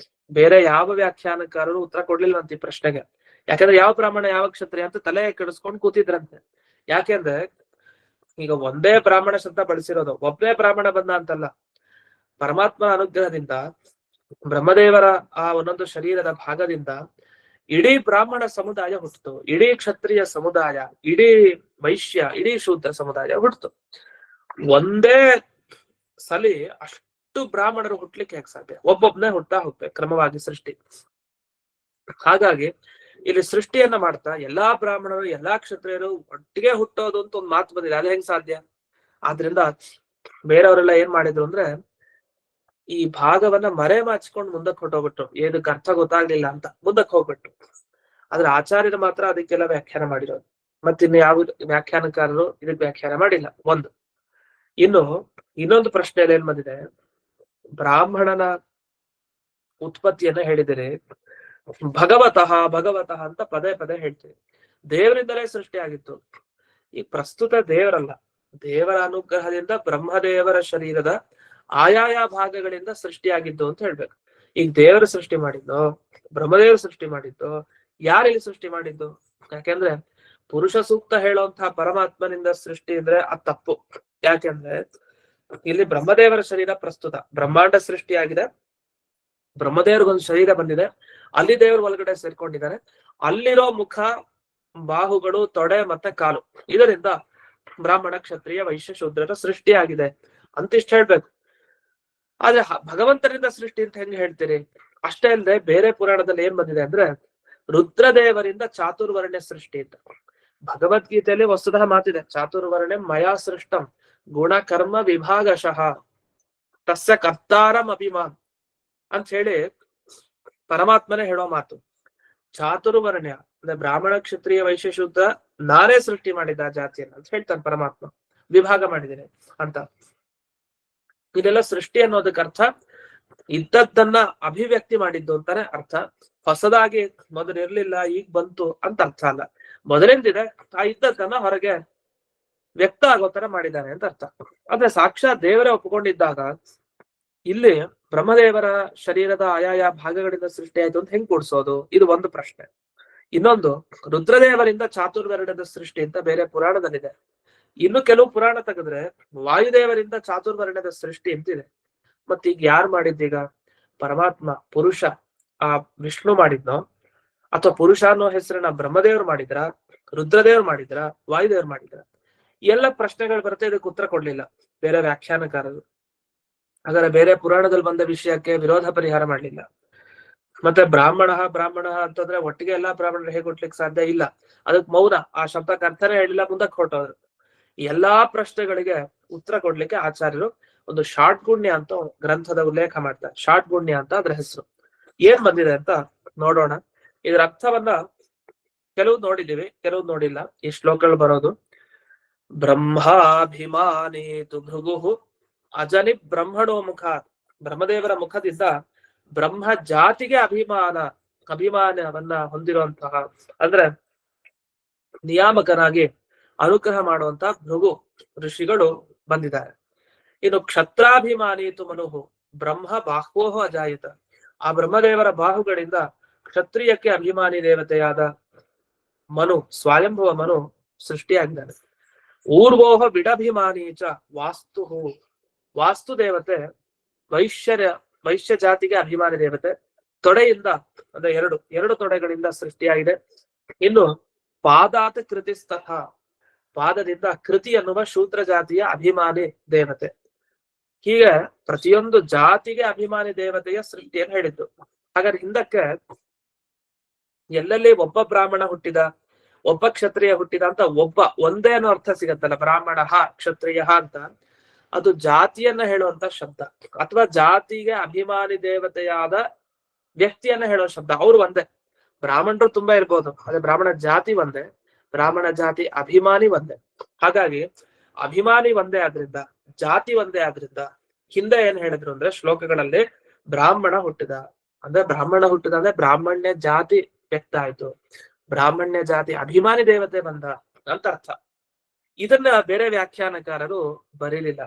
ಬೇರೆ ಯಾವ ವ್ಯಾಖ್ಯಾನಕಾರರು ಉತ್ತರ ಕೊಡ್ಲಿಲ್ಲ ಅಂತ ಈ ಪ್ರಶ್ನೆಗೆ. ಯಾಕಂದ್ರೆ ಯಾವ ಬ್ರಾಹ್ಮಣ ಯಾವ ಕ್ಷತ್ರಿಯ ಅಂತ ತಲೆ ಕೆಡಿಸ್ಕೊಂಡು ಕೂತಿದ್ರಂತೆ. ಯಾಕೆಂದ್ರೆ ಈಗ ಒಂದೇ ಬ್ರಾಹ್ಮಣ ಶಬ್ದ ಬಳಸಿರೋದು, ಒಬ್ಬನೇ ಬ್ರಾಹ್ಮಣ ಬಂದ ಅಂತಲ್ಲ. ಪರಮಾತ್ಮನ ಅನುಗ್ರಹದಿಂದ ಬ್ರಹ್ಮದೇವರ ಆ ಒಂದೊಂದು ಶರೀರದ ಭಾಗದಿಂದ ಇಡೀ ಬ್ರಾಹ್ಮಣ ಸಮುದಾಯ ಹುಟ್ಟಿತು, ಇಡೀ ಕ್ಷತ್ರಿಯ ಸಮುದಾಯ, ಇಡೀ ವೈಶ್ಯ, ಇಡೀ ಶೂದ್ರ ಸಮುದಾಯ ಹುಟ್ಟಿತು. ಒಂದೇ ಸಲಿ ಅಷ್ಟು ಬ್ರಾಹ್ಮಣರು ಹುಟ್ಲಿಕ್ಕೆ ಹೇಗೆ ಸಾಧ್ಯ? ಒಬ್ಬೊಬ್ನೇ ಹುಟ್ಟಾ ಹೋಗ್ಬೇಕು ಕ್ರಮವಾಗಿ ಸೃಷ್ಟಿ. ಹಾಗಾಗಿ ಇಲ್ಲಿ ಸೃಷ್ಟಿಯನ್ನ ಮಾಡ್ತಾ ಎಲ್ಲಾ ಬ್ರಾಹ್ಮಣರು ಎಲ್ಲಾ ಕ್ಷತ್ರಿಯರು ಒಟ್ಟಿಗೆ ಹುಟ್ಟೋದು ಅಂತ ಒಂದು ಮಾತು ಬಂದಿದೆ. ಅದು ಹೆಂಗ್ ಸಾಧ್ಯ? ಆದ್ರಿಂದ ಬೇರೆಯವರೆಲ್ಲ ಏನ್ ಮಾಡಿದ್ರು ಅಂದ್ರೆ ಈ ಭಾಗವನ್ನ ಮರೆ ಮಾಚ್ಕೊಂಡು ಮುಂದಕ್ಕೆ ಹೊಟ್ಟೋಗ್ಬಿಟ್ರು, ಏನಕ್ಕೆ ಅರ್ಥ ಗೊತ್ತಾಗ್ಲಿಲ್ಲ ಅಂತ ಮುಂದಕ್ಕೆ ಹೋಗ್ಬಿಟ್ರು. ಆದ್ರೆ ಆಚಾರ್ಯರು ಮಾತ್ರ ಅದಕ್ಕೆಲ್ಲ ವ್ಯಾಖ್ಯಾನ ಮಾಡಿರೋದು, ಮತ್ತಿನ್ನು ಯಾವ ವ್ಯಾಖ್ಯಾನಕಾರರು ಇದಕ್ಕೆ ವ್ಯಾಖ್ಯಾನ ಮಾಡಿಲ್ಲ. ಒಂದು ಇನ್ನೊಂದು ಪ್ರಶ್ನೆಯಲ್ಲಿ ಏನ್ ಬಂದಿದೆ, ಬ್ರಾಹ್ಮಣನ ಉತ್ಪತ್ತಿಯನ್ನ ಹೇಳಿದರೆ ಭಗವತಃ ಭಗವತಃ ಅಂತ ಪದೇ ಪದೇ ಹೇಳ್ತೀವಿ. ದೇವರಿಂದಲೇ ಸೃಷ್ಟಿಯಾಗಿತ್ತು. ಈ ಪ್ರಸ್ತುತ ದೇವರಲ್ಲ, ದೇವರ ಅನುಗ್ರಹದಿಂದ ಬ್ರಹ್ಮದೇವರ ಶರೀರದ ಆಯಾಯ ಭಾಗಗಳಿಂದ ಸೃಷ್ಟಿಯಾಗಿದ್ದು ಅಂತ ಹೇಳ್ಬೇಕು. ಈಗ ದೇವರು ಸೃಷ್ಟಿ ಮಾಡಿದ್ದು, ಬ್ರಹ್ಮದೇವರು ಸೃಷ್ಟಿ ಮಾಡಿದ್ದು, ಯಾರಿಲ್ಲಿ ಸೃಷ್ಟಿ ಮಾಡಿದ್ದು? ಯಾಕೆಂದ್ರೆ ಪುರುಷ ಸೂಕ್ತ ಹೇಳುವಂತಹ ಪರಮಾತ್ಮನಿಂದ ಸೃಷ್ಟಿ ಅಂದ್ರೆ ಅದು ತಪ್ಪು. ಯಾಕೆಂದ್ರೆ ಇಲ್ಲಿ ಬ್ರಹ್ಮದೇವರ ಶರೀರ ಪ್ರಸ್ತುತ ಬ್ರಹ್ಮಾಂಡ ಸೃಷ್ಟಿಯಾಗಿದೆ, ಬ್ರಹ್ಮದೇವರಿಗೊಂದು ಶರೀರ ಬಂದಿದೆ, ಅಲ್ಲಿ ದೇವರು ಒಳಗಡೆ ಸೇರ್ಕೊಂಡಿದ್ದಾರೆ. ಅಲ್ಲಿರೋ ಮುಖ, ಬಾಹುಗಳು, ತೊಡೆ ಮತ್ತೆ ಕಾಲು, ಇದರಿಂದ ಬ್ರಾಹ್ಮಣ ಕ್ಷತ್ರಿಯ ವೈಶ್ಯ ಶೂದ್ರರ ಸೃಷ್ಟಿಯಾಗಿದೆ ಅಂತಿಷ್ಟ ಹೇಳ್ಬೇಕು. ಆದ್ರೆ ಭಗವಂತನಿಂದ ಸೃಷ್ಟಿ ಅಂತ ಹೆಂಗ್ ಹೇಳ್ತೀರಿ? ಅಷ್ಟೇ ಅಲ್ಲದೆ ಬೇರೆ ಪುರಾಣದಲ್ಲಿ ಏನ್ ಬಂದಿದೆ ಅಂದ್ರೆ ರುದ್ರದೇವರಿಂದ ಚಾತುರ್ವರ್ಣ್ಯ ಸೃಷ್ಟಿ ಅಂತ. ಭಗವದ್ಗೀತೆಯಲ್ಲಿ ವಸ್ತುತಃ ಮಾತಿದೆ, ಚಾತುರ್ವರ್ಣ್ಯ ಮಯಾ ಸೃಷ್ಟಂ ಗುಣ ಕರ್ಮ ವಿಭಾಗಶಃ ತಸ್ಯ ಕರ್ತಾರಂ ಅಭಿಮಾನ್ ಅಂತ ಹೇಳಿ ಪರಮಾತ್ಮನೇ ಹೇಳೋ ಮಾತು. ಚಾತುರ್ವರ್ಣ್ಯ ಅಂದ್ರೆ ಬ್ರಾಹ್ಮಣ ಕ್ಷತ್ರಿಯ ವೈಶ್ಯ ಶೂದ್ರ ನಾನೇ ಸೃಷ್ಟಿ ಮಾಡಿದ ಜಾತಿಯನ್ನ ಅಂತ ಹೇಳ್ತಾನೆ ಪರಮಾತ್ಮ, ವಿಭಾಗ ಮಾಡಿದ್ದೇನೆ ಅಂತ. ಇದೆಲ್ಲ ಸೃಷ್ಟಿ ಅನ್ನೋದಕ್ಕೆ ಅರ್ಥ ಇದ್ದದ್ದನ್ನ ಅಭಿವ್ಯಕ್ತಿ ಮಾಡಿದ್ದು ಅಂತಾನೆ ಅರ್ಥ. ಹೊಸದಾಗಿ ಮೊದಲಿರ್ಲಿಲ್ಲ ಈಗ ಬಂತು ಅಂತ ಅರ್ಥ ಅಲ್ಲ. ಮೊದಲಿಂದಿದೆ, ಆ ಇದ್ದದ್ದನ್ನ ಹೊರಗೆ ವ್ಯಕ್ತ ಆಗೋ ತರ ಮಾಡಿದ್ದಾನೆ ಅಂತ ಅರ್ಥ. ಆದ್ರೆ ಸಾಕ್ಷಾತ್ ದೇವರೇ ಒಪ್ಪಿಕೊಂಡಿದ್ದಾಗ ಇಲ್ಲಿ ಬ್ರಹ್ಮದೇವರ ಶರೀರದ ಆಯಾಯ ಭಾಗಗಳಿಂದ ಸೃಷ್ಟಿ ಆಯ್ತು ಅಂತ ಹೆಂಗ್ ಕೂಡ್ಸೋದು? ಇದು ಒಂದು ಪ್ರಶ್ನೆ. ಇನ್ನೊಂದು, ರುದ್ರದೇವರಿಂದ ಚಾತುರ್ವರ್ಣದ ಸೃಷ್ಟಿ ಅಂತ ಬೇರೆ ಪುರಾಣದಲ್ಲಿದೆ. ಇನ್ನು ಕೆಲವು ಪುರಾಣ ತೆಗೆದ್ರೆ ವಾಯುದೇವರಿಂದ ಚಾತುರ್ವರ್ಣದ ಸೃಷ್ಟಿ ಅಂತಿದೆ. ಮತ್ ಈಗ ಯಾರು ಮಾಡಿದ್ದೀಗ? ಪರಮಾತ್ಮ ಪುರುಷ ಆ ವಿಷ್ಣು ಮಾಡಿದ್ನೋ, ಅಥವಾ ಪುರುಷ ಅನ್ನೋ ಹೆಸರನ್ನ ಬ್ರಹ್ಮದೇವರು ಮಾಡಿದ್ರ, ರುದ್ರದೇವರು ಮಾಡಿದ್ರ, ವಾಯುದೇವರು ಮಾಡಿದ್ರ? ಎಲ್ಲ ಪ್ರಶ್ನೆಗಳು ಬರುತ್ತೆ, ಇದಕ್ಕೆ ಉತ್ತರ ಕೊಡ್ಲಿಲ್ಲ ಬೇರೆ ವ್ಯಾಖ್ಯಾನಕಾರರು. ಹಾಗಾದ್ರೆ ಬೇರೆ ಪುರಾಣದಲ್ಲಿ ಬಂದ ವಿಷಯಕ್ಕೆ ವಿರೋಧ ಪರಿಹಾರ ಮಾಡ್ಲಿಲ್ಲ. ಮತ್ತೆ ಬ್ರಾಹ್ಮಣ ಅಂತಂದ್ರೆ ಒಟ್ಟಿಗೆ ಎಲ್ಲಾ ಬ್ರಾಹ್ಮಣರು ಹೇಗೆ ಹುಟ್ಲಿಕ್ಕೆ ಸಾಧ್ಯ ಇಲ್ಲ, ಅದಕ್ ಮೌನ, ಆ ಶಬ್ದಕ್ಕೆ ಅರ್ಥನೇ ಹೇಳಿಲ್ಲ, ಮುಂದಕ್ಕೆ ಹೊರಟೋದ್ರು. ಎಲ್ಲಾ ಪ್ರಶ್ನೆಗಳಿಗೆ ಉತ್ತರ ಕೊಡ್ಲಿಕ್ಕೆ ಆಚಾರ್ಯರು ಒಂದು ಷಾಡ್ಗುಣ್ಯ ಅಂತ ಗ್ರಂಥದ ಉಲ್ಲೇಖ ಮಾಡ್ತಾರೆ. ಷಾಡ್ಗುಣ್ಯ ಅಂತ ಅದ್ರ ಹೆಸರು. ಏನ್ ಬಂದಿದೆ ಅಂತ ನೋಡೋಣ. ಇದ್ರ ಅರ್ಥವನ್ನ ಕೆಲವು ನೋಡಿದೀವಿ, ಕೆಲವು ನೋಡಿಲ್ಲ. ಈ ಶ್ಲೋಕಗಳು ಬರೋದು, ಬ್ರಹ್ಮಾಭಿಮಾನೇತು ಭೃಗು ಅಜನಿ ಬ್ರಹ್ಮಣೋ ಮುಖ. ಬ್ರಹ್ಮದೇವರ ಮುಖದಿಂದ ಬ್ರಹ್ಮ ಜಾತಿಗೆ ಅಭಿಮಾನವನ್ನ ಹೊಂದಿರುವಂತಹ, ಅಂದ್ರೆ ನಿಯಾಮಕನಾಗಿ ಅನುಗ್ರಹ ಮಾಡುವಂತ ಭೃಗು ಋಷಿಗಳು ಬಂದಿದ್ದಾರೆ. ಇನ್ನು ಕ್ಷತ್ರಾಭಿಮಾನೀತು ಮನುಹು ಬ್ರಹ್ಮ ಬಾಹ್ವೋಹ ಅಜಾಯಿತ. ಆ ಬ್ರಹ್ಮದೇವರ ಬಾಹುಗಳಿಂದ ಕ್ಷತ್ರಿಯಕ್ಕೆ ಅಭಿಮಾನಿ ದೇವತೆಯಾದ ಮನು, ಸ್ವಯಂಭವ ಮನು ಸೃಷ್ಟಿಯಾಗಿದ್ದಾನೆ. ಊರ್ವೋಹ ಬಿಡಭಿಮಾನೀಚ ವಾಸ್ತು. ವಾಸ್ತು ದೇವತೆ ವೈಶ್ಯ ಜಾತಿಗೆ ಅಭಿಮಾನಿ ದೇವತೆ. ತೊಡೆಯಿಂದ ಅಂದ್ರೆ ಎರಡು ತೊಡೆಗಳಿಂದ ಸೃಷ್ಟಿಯಾಗಿದೆ. ಇನ್ನು ಪಾದಾತ ಕೃತಿಸ್ತಥ, ಪಾದದಿಂದ ಕೃತಿ ಅನ್ನುವ ಶೂದ್ರ ಜಾತಿಯ ಅಭಿಮಾನಿ ದೇವತೆ. ಹೀಗೆ ಪ್ರತಿಯೊಂದು ಜಾತಿಗೆ ಅಭಿಮಾನಿ ದೇವತೆಯ ಸೃಷ್ಟಿಯನ್ನು ಹೇಳಿದ್ದು. ಹಾಗಾದ್ರೆ ಹಿಂದಕ್ಕೆ ಎಲ್ಲೆಲ್ಲಿ ಒಬ್ಬ ಬ್ರಾಹ್ಮಣ ಹುಟ್ಟಿದ, ಒಬ್ಬ ಕ್ಷತ್ರಿಯ ಹುಟ್ಟಿದ ಅಂತ ಒಂದೇ ಅನ್ನೋ ಅರ್ಥ ಸಿಗತ್ತಲ್ಲ, ಬ್ರಾಹ್ಮಣ ಕ್ಷತ್ರಿಯ ಅಂತ. ಅದು ಜಾತಿಯನ್ನ ಹೇಳುವಂತ ಶಬ್ದ, ಅಥವಾ ಜಾತಿಗೆ ಅಭಿಮಾನಿ ದೇವತೆಯಾದ ವ್ಯಕ್ತಿಯನ್ನ ಹೇಳುವ ಶಬ್ದ. ಅವ್ರು ಒಂದೇ. ಬ್ರಾಹ್ಮಣರು ತುಂಬಾ ಇರ್ಬೋದು, ಅದೇ ಬ್ರಾಹ್ಮಣ ಜಾತಿ ಒಂದೇ, ಬ್ರಾಹ್ಮಣ ಜಾತಿ ಅಭಿಮಾನಿ ಒಂದೇ. ಹಾಗಾಗಿ ಅಭಿಮಾನಿ ಒಂದೇ ಆದ್ರಿಂದ, ಜಾತಿ ಒಂದೇ ಆದ್ರಿಂದ ಹಿಂದೆ ಏನ್ ಹೇಳಿದ್ರು ಅಂದ್ರೆ ಶ್ಲೋಕಗಳಲ್ಲಿ ಬ್ರಾಹ್ಮಣ ಹುಟ್ಟಿದ ಅಂದ್ರೆ ಬ್ರಾಹ್ಮಣ್ಯ ಜಾತಿ ವ್ಯಕ್ತ ಆಯ್ತು, ಬ್ರಾಹ್ಮಣ್ಯ ಜಾತಿ ಅಭಿಮಾನಿ ದೇವತೆ ಬಂದ ಅಂತ ಅರ್ಥ. ಇದನ್ನ ಬೇರೆ ವ್ಯಾಖ್ಯಾನಕಾರರು ಬರೀಲಿಲ್ಲ,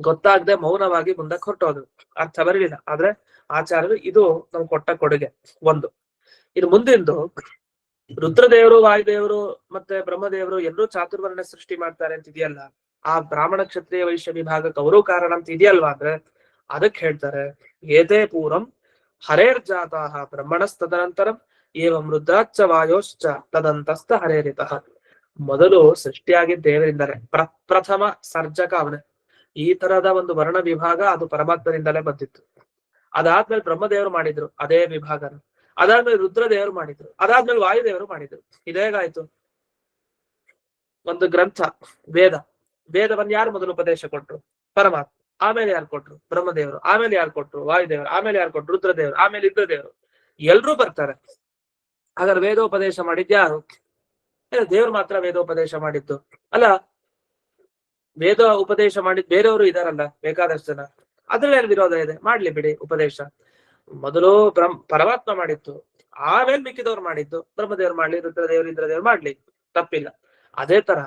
ಗೊತ್ತಾಗದೆ ಮೌನವಾಗಿ ಮುಂದಕ್ಕೆ ಹೊರಟೋದು, ಅರ್ಥ ಬರೀಲಿಲ್ಲ. ಆದ್ರೆ ಆಚಾರ್ಯರು ಇದು ನಮ್ಗೆ ಕೊಟ್ಟ ಕೊಡುಗೆ ಒಂದು. ಇನ್ನು ಮುಂದಿಂದು ರುದ್ರದೇವರು, ವಾಯುದೇವರು ಮತ್ತೆ ಬ್ರಹ್ಮದೇವರು ಎಲ್ಲರೂ ಚಾತುರ್ವರ್ಣ ಸೃಷ್ಟಿ ಮಾಡ್ತಾರೆ ಅಂತ ಇದೆಯಲ್ಲ, ಆ ಬ್ರಾಹ್ಮಣ ಕ್ಷತ್ರಿಯ ವೈಶ್ಯ ವಿಭಾಗಕ್ಕೆ ಅವರು ಕಾರಣ ಅಂತ ಇದೆಯಲ್ವಾ ಅಂದ್ರೆ ಅದಕ್ಕೆ ಹೇಳ್ತಾರೆ ಏತೇ ಪೂರ್ವಂ ಹರೇರ್ಜಾತಾಹ ಬ್ರಹ್ಮಣಸ್ತದನಂತರಂ ಏವಂ ರುದ್ರಾಚ್ಚ ವಾಯೋಶ್ಚ ತದಂತಸ್ಥ ಹರೇರಿತಃ. ಮೊದಲು ಸೃಷ್ಟಿಯಾಗಿದ್ದ ದೇವರಿಂದಲೇ, ಪ್ರಥಮ ಸರ್ಜಕ ಅವನೇ. ಈ ತರದ ಒಂದು ವರ್ಣ ವಿಭಾಗ ಅದು ಪರಮಾತ್ಮನಿಂದಲೇ ಬಂದಿತ್ತು. ಅದಾದ್ಮೇಲೆ ಬ್ರಹ್ಮದೇವರು ಮಾಡಿದ್ರು ಅದೇ ವಿಭಾಗನ, ಅದಾದ್ಮೇಲೆ ರುದ್ರದೇವರು ಮಾಡಿದ್ರು, ಅದಾದ್ಮೇಲೆ ವಾಯುದೇವರು ಮಾಡಿದ್ರು. ಇದೇಗಾಯ್ತು? ಒಂದು ಗ್ರಂಥ ವೇದವನ್ನು ಯಾರು ಮೊದಲು ಉಪದೇಶ ಕೊಟ್ರು? ಪರಮಾತ್ಮ. ಆಮೇಲೆ ಯಾರು ಕೊಟ್ರು? ಬ್ರಹ್ಮದೇವರು. ಆಮೇಲೆ ಯಾರು ಕೊಟ್ರು? ವಾಯುದೇವರು. ಆಮೇಲೆ ಯಾರು ಕೊಟ್ರು? ರುದ್ರದೇವರು. ಆಮೇಲೆ ಇಂದ್ರದೇವರು. ಎಲ್ರೂ ಬರ್ತಾರೆ. ಹಾಗಾದ್ರೆ ವೇದೋಪದೇಶ ಮಾಡಿದ್ಯಾರು? ದೇವ್ರು ಮಾತ್ರ ವೇದೋಪದೇಶ ಮಾಡಿದ್ದು ಅಲ್ಲ. ವೇದ ಉಪದೇಶ ಮಾಡಿದ್ ಬೇರೆಯವರು ಇದಾರಲ್ಲ ಬೇಕಾದಷ್ಟು ಜನ, ಅದ್ರಲ್ಲಿ ಏನು ವಿರೋಧ ಇದೆ? ಮಾಡ್ಲಿ ಬಿಡಿ ಉಪದೇಶ. ಮೊದಲು ಪರಮಾತ್ಮ ಮಾಡಿತ್ತು, ಆಮೇಲೆ ಮಿಕ್ಕಿದವ್ರು ಮಾಡಿದ್ದು. ಬ್ರಹ್ಮದೇವ್ರು ಮಾಡ್ಲಿ, ರುದ್ರದೇವರು, ಇಂದ್ರದೇವ್ರು ಮಾಡ್ಲಿ, ತಪ್ಪಿಲ್ಲ. ಅದೇ ತರ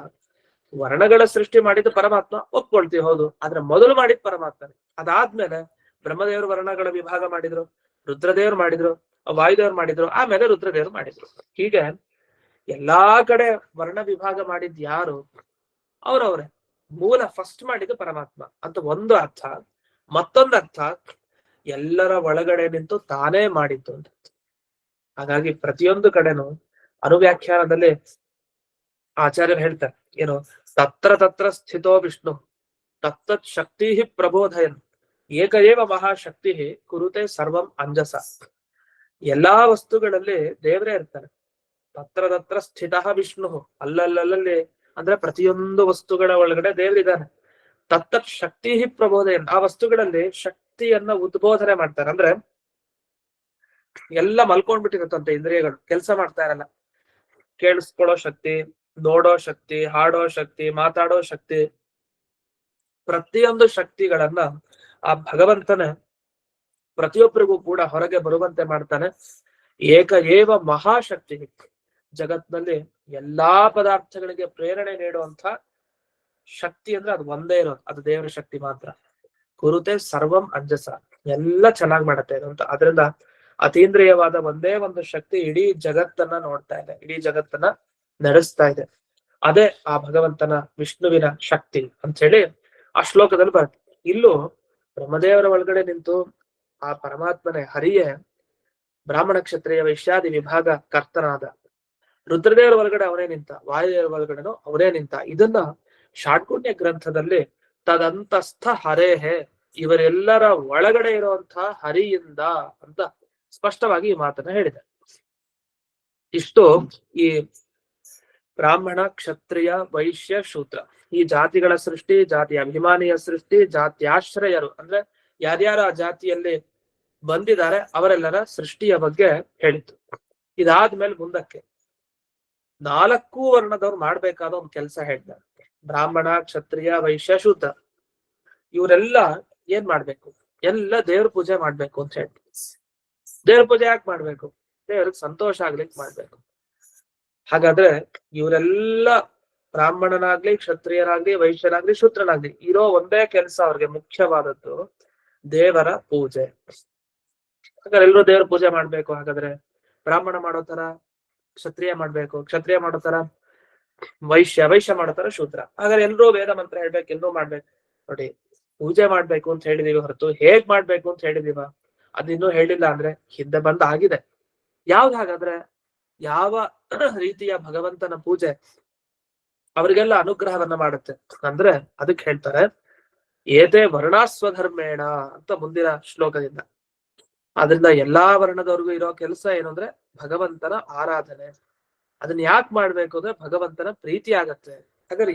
ವರ್ಣಗಳ ಸೃಷ್ಟಿ ಮಾಡಿದ್ದು ಪರಮಾತ್ಮ, ಒಪ್ಕೊಳ್ತೀವಿ, ಹೌದು. ಆದ್ರೆ ಮೊದಲು ಮಾಡಿದ್ ಪರಮಾತ್ಮನೇ. ಅದಾದ್ಮೇಲೆ ಬ್ರಹ್ಮದೇವರು ವರ್ಣಗಳ ವಿಭಾಗ ಮಾಡಿದ್ರು, ರುದ್ರದೇವರು ಮಾಡಿದ್ರು, ವಾಯುದೇವರು ಮಾಡಿದ್ರು, ಆಮೇಲೆ ರುದ್ರದೇವರು ಮಾಡಿದ್ರು. ಹೀಗೆ ಎಲ್ಲಾ ಕಡೆ ವರ್ಣ ವಿಭಾಗ ಮಾಡಿದ್ ಯಾರು? ಅವ್ರವ್ರೆ. ಮೂಲ ಫಸ್ಟ್ ಮಾಡಿದ್ದು ಪರಮಾತ್ಮ ಅಂತ ಒಂದು ಅರ್ಥ. ಮತ್ತೊಂದು ಅರ್ಥ, ಎಲ್ಲರ ಒಳಗಡೆ ನಿಂತು ತಾನೇ ಮಾಡಿದ್ದು ಅಂತ. ಹಾಗಾಗಿ ಪ್ರತಿಯೊಂದು ಕಡೆನೂ ಅನುವ್ಯಾಖ್ಯಾನದಲ್ಲಿ ಆಚಾರ್ಯರು ಹೇಳ್ತಾರೆ ಏನು, ತತ್ರ ತತ್ರ ಸ್ಥಿತೋ ವಿಷ್ಣು ತತ್ತತ್ ಶಕ್ತಿ ಪ್ರಬೋಧಯನ್ ಏಕ ಏವ ಮಹಾಶಕ್ತಿ ಕುರುತೆ ಸರ್ವಂ ಅಂಜಸ. ಎಲ್ಲಾ ವಸ್ತುಗಳಲ್ಲಿ ದೇವರೇ ಇರ್ತಾರೆ. ತತ್ರ ತತ್ರ ಸ್ಥಿತ ವಿಷ್ಣು, ಅಲ್ಲಲ್ಲಿ ಅಂದ್ರೆ ಪ್ರತಿಯೊಂದು ವಸ್ತುಗಳ ಒಳಗಡೆ ದೇವರಿದ್ದಾನೆ. ತತ್ತತ್ ಶಕ್ತಿ ಪ್ರಬೋಧಯನ್, ಆ ವಸ್ತುಗಳಲ್ಲಿ ಶಕ್ತಿಯನ್ನ ಉದ್ಬೋಧನೆ ಮಾಡ್ತಾರೆ. ಅಂದ್ರೆ ಎಲ್ಲ ಮಲ್ಕೊಂಡ್ಬಿಟ್ಟಿರುತ್ತಂತೆ, ಇಂದ್ರಿಯಗಳು ಕೆಲಸ ಮಾಡ್ತಾ ಇರಲ್ಲ. ಕೇಳಿಸ್ಕೊಳ್ಳೋ ಶಕ್ತಿ, ನೋಡೋ ಶಕ್ತಿ, ಹಾಡೋ ಶಕ್ತಿ, ಮಾತಾಡೋ ಶಕ್ತಿ, ಪ್ರತಿಯೊಂದು ಶಕ್ತಿಗಳನ್ನ ಆ ಭಗವಂತನ ಪ್ರತಿಯೊಬ್ಬರಿಗೂ ಕೂಡ ಹೊರಗೆ ಬರುವಂತೆ ಮಾಡ್ತಾನೆ. ಏಕ ಏವ ಮಹಾಶಕ್ತಿ, ಜಗತ್ನಲ್ಲಿ ಎಲ್ಲಾ ಪದಾರ್ಥಗಳಿಗೆ ಪ್ರೇರಣೆ ನೀಡುವಂತ ಶಕ್ತಿ ಅಂದ್ರೆ ಅದು ಒಂದೇ ಇರೋದು, ಅದು ದೇವರ ಶಕ್ತಿ ಮಾತ್ರ. ಕುರುತೆ ಸರ್ವಂ ಅಂಜಸ, ಎಲ್ಲ ಚೆನ್ನಾಗಿ ಮಾಡತ್ತೆ ಅಂತ. ಅದರಿಂದ ಅತೀಂದ್ರಿಯವಾದ ಒಂದೇ ಒಂದು ಶಕ್ತಿ ಇಡೀ ಜಗತ್ತನ್ನ ನೋಡ್ತಾ ಇದೆ, ಇಡೀ ಜಗತ್ತನ್ನ ನಡೆಸ್ತಾ ಇದೆ. ಅದೇ ಆ ಭಗವಂತನ ವಿಷ್ಣುವಿನ ಶಕ್ತಿ ಅಂತ ಹೇಳಿ ಆ ಶ್ಲೋಕದಲ್ಲಿ ಬರುತ್ತೆ. ಇಲ್ಲೂ ಬ್ರಹ್ಮದೇವರ ಒಳಗಡೆ ನಿಂತು ಆ ಪರಮಾತ್ಮನೇ ಹರಿಯೇ ಬ್ರಾಹ್ಮಣ ಕ್ಷತ್ರಿಯ ವೈಶ್ಯಾದಿ ವಿಭಾಗ ಕರ್ತನಾದ. ರುದ್ರದೇವರ ಒಳಗಡೆ ಅವನೇ ನಿಂತ, ವಾಯುದೇವರ ಒಳಗಡೆನೂ ಅವನೇ ನಿಂತ. ಇದನ್ನ ಷಾಡ್ಗುಣ್ಯ ಗ್ರಂಥದಲ್ಲಿ ತದಂತಸ್ಥ ಹರೇಹೇ, ಇವರೆಲ್ಲರ ಒಳಗಡೆ ಇರುವಂತಹ ಹರಿಯಿಂದ ಅಂತ ಸ್ಪಷ್ಟವಾಗಿ ಈ ಮಾತನ್ನ ಹೇಳಿದೆ. ಇಷ್ಟು ಈ ಬ್ರಾಹ್ಮಣ ಕ್ಷತ್ರಿಯ ವೈಶ್ಯ ಶೂದ್ರ ಈ ಜಾತಿಗಳ ಸೃಷ್ಟಿ, ಜಾತಿ ಅಭಿಮಾನಿಯ ಸೃಷ್ಟಿ, ಜಾತ್ಯಾಶ್ರಯರು ಅಂದ್ರೆ ಯಾರ್ಯಾರು ಆ ಜಾತಿಯಲ್ಲಿ ಬಂದಿದ್ದಾರೆ ಅವರೆಲ್ಲರ ಸೃಷ್ಟಿಯ ಬಗ್ಗೆ ಹೇಳಿತ್ತು. ಇದಾದ್ಮೇಲೆ ಮುಂದಕ್ಕೆ 4 ವರ್ಣದವ್ರು ಮಾಡ್ಬೇಕಾದ ಒಂದು ಕೆಲಸ ಹೇಳ್ತಾರೆ. ಬ್ರಾಹ್ಮಣ, ಕ್ಷತ್ರಿಯ, ವೈಶ್ಯ, ಶೂದ್ರ ಇವರೆಲ್ಲ ಏನ್ ಮಾಡ್ಬೇಕು? ಎಲ್ಲ ದೇವ್ರ ಪೂಜೆ ಮಾಡ್ಬೇಕು ಅಂತ ಹೇಳ್ತೀವಿ. ದೇವ್ರ ಪೂಜೆ ಯಾಕೆ ಮಾಡ್ಬೇಕು? ದೇವ್ರಿಗೆ ಸಂತೋಷ ಆಗ್ಲಿಕ್ಕೆ ಮಾಡ್ಬೇಕು. ಹಾಗಾದ್ರೆ ಇವರೆಲ್ಲ ಬ್ರಾಹ್ಮಣನಾಗ್ಲಿ, ಕ್ಷತ್ರಿಯನಾಗ್ಲಿ, ವೈಶ್ಯನಾಗ್ಲಿ, ಶೂದ್ರನಾಗ್ಲಿ ಇರೋ ಒಂದೇ ಕೆಲಸ ಅವ್ರಿಗೆ ಮುಖ್ಯವಾದದ್ದು ದೇವರ ಪೂಜೆ. ಹಾಗಾದ್ರೆ ಎಲ್ಲರೂ ದೇವ್ರ ಪೂಜೆ ಮಾಡ್ಬೇಕು. ಹಾಗಾದ್ರೆ ಬ್ರಾಹ್ಮಣ ಮಾಡೋ ತರ ಕ್ಷತ್ರಿಯ ಮಾಡ್ಬೇಕು, ಕ್ಷತ್ರಿಯ ಮಾಡೋ ತರ ವೈಶ್ಯ ಮಾಡೋ ತರ ಶೂದ್ರ. ಹಾಗಾದ್ರೆ ಎಲ್ರೂ ವೇದ ಮಂತ್ರ ಹೇಳ್ಬೇಕು, ಎಲ್ರೂ ಮಾಡ್ಬೇಕು. ನೋಡಿ, ಪೂಜೆ ಮಾಡ್ಬೇಕು ಅಂತ ಹೇಳಿದೀವಿ ಹೊರತು ಹೇಗ್ ಮಾಡ್ಬೇಕು ಅಂತ ಹೇಳಿದೀವ ಅದಿನ್ನೂ ಹೇಳಿಲ್ಲ. ಅಂದ್ರೆ ಹಿಂದೆ ಬಂದ ಆಗಿದೆ. ಯಾವ್ದು? ಹಾಗಾದ್ರೆ ಯಾವ ರೀತಿಯ ಭಗವಂತನ ಪೂಜೆ ಅವರಿಗೆಲ್ಲ ಅನುಗ್ರಹವನ್ನ ಮಾಡುತ್ತೆ ಅಂದ್ರೆ ಅದಕ್ಕೆ ಹೇಳ್ತಾರೆ ಏತೇ ವರ್ಣಾಸ್ವಧರ್ಮೇಣ ಅಂತ ಮುಂದಿನ ಶ್ಲೋಕದಿಂದ. ಆದ್ರಿಂದ ಎಲ್ಲಾ ವರ್ಣದವ್ರಿಗೂ ಇರೋ ಕೆಲಸ ಏನು ಅಂದ್ರೆ ಭಗವಂತನ ಆರಾಧನೆ. ಅದನ್ನ ಯಾಕೆ ಮಾಡ್ಬೇಕು ಅಂದ್ರೆ ಭಗವಂತನ ಪ್ರೀತಿ ಆಗತ್ತೆ. ಹಾಗಾದ್ರೆ